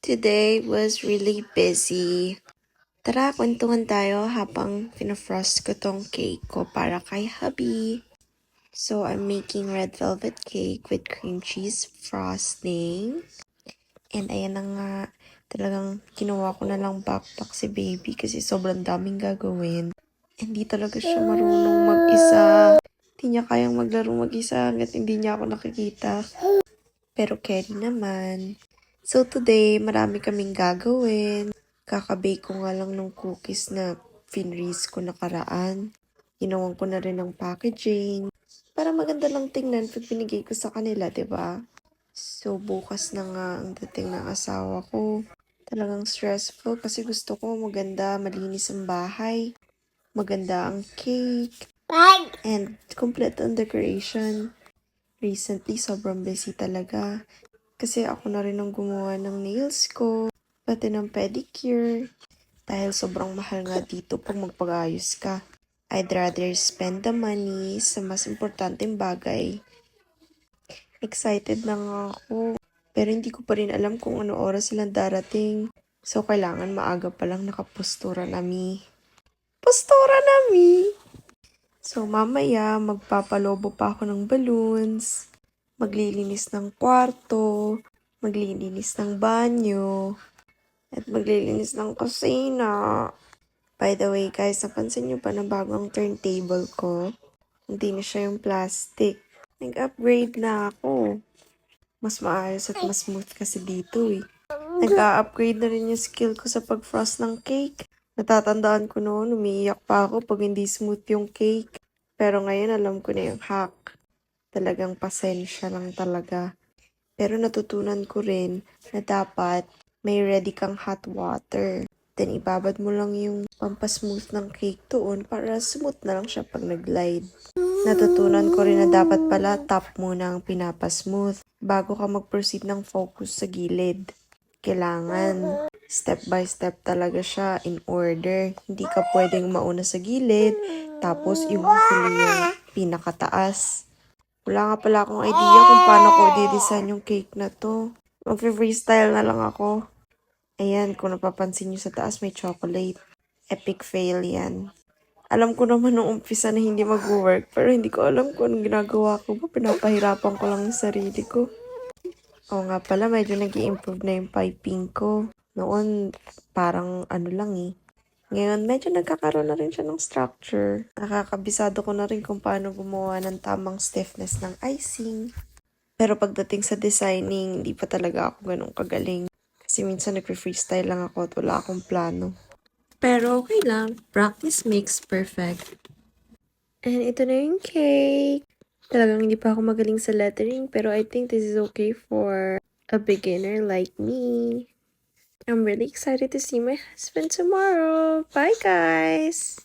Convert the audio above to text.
Today was really busy. Tara, kwentuhan tayo habang pinafrost ko tong cake ko para kay hubby. So, I'm making red velvet cake with cream cheese frosting. And ayan na nga, talagang ginawa ko na lang backpack si baby kasi sobrang daming gagawin. Hindi talaga siya marunong mag-isa. Hindi niya kayang maglaro mag-isa hanggat hindi niya ako nakikita. Pero carry naman. So today, marami kaming gagawin. Kakabake ko nga lang ng cookies na finreeze ko nakaraan. Ginawan ko na rin ng packaging. Para maganda lang tingnan pag binigay ko sa kanila, 'di ba? So bukas na nga ang dating ng asawa ko. Talagang stressful kasi gusto ko maganda, malinis ang bahay. Maganda ang cake. And complete ang decoration. Recently, sobrang busy talaga. Kasi ako na rin ang gumawa ng nails ko, pati ng pedicure. Dahil sobrang mahal nga dito pag magpag-ayos ka. I'd rather spend the money sa mas importanteng bagay. Excited na nga ako. Pero hindi ko pa rin alam kung ano oras silang darating. So, kailangan maaga pa lang nakapustura nami. Postura nami! So, mamaya, magpapalobo pa ako ng balloons. Maglilinis ng kwarto, maglilinis ng banyo, at maglilinis ng kusina. By the way guys, napansin nyo ba na bago ang turntable ko? Hindi na siya yung plastic. Nag-upgrade na ako. Mas maayos at mas smooth kasi dito eh. Nag-upgrade na rin yung skill ko sa pag-frost ng cake. Natatandaan ko noon, umiiyak pa ako pag hindi smooth yung cake. Pero ngayon alam ko na yung hack. Talagang pasensya lang talaga. Pero natutunan ko rin na dapat may ready kang hot water. Then ibabad mo lang yung pampasmooth ng cake doon para smooth na lang siya pag nag-glide. Natutunan ko rin na dapat pala top muna ang pinapasmooth bago ka mag-proceed ng focus sa gilid. Kailangan step by step talaga siya in order. Hindi ka pwedeng mauna sa gilid tapos yung huli yung pinakataas. Wala nga pala akong idea kung paano ko i-design yung cake na to. Mag-freestyle na lang ako. Ayan, kung napapansin nyo sa taas may chocolate. Epic fail yan. Alam ko naman nung umpisa na hindi mag-work, pero hindi ko alam kung anong ginagawa ko ba. Pinapahirapan ko lang yung sarili ko. Oo nga pala, medyo nag-i-improve na yung piping ko. Noon, parang ano lang eh. Ngayon, medyo nagkakaroon na rin siya ng structure. Nakakabisado ko na rin kung paano gumawa ng tamang stiffness ng icing. Pero pagdating sa designing, hindi pa talaga ako ganun kagaling. Kasi minsan nag-freestyle lang ako at wala akong plano. Pero okay lang. Practice makes perfect. And ito na yung cake. Talagang hindi pa ako magaling sa lettering, pero I think this is okay for a beginner like me. I'm really excited to see my husband tomorrow. Bye, guys!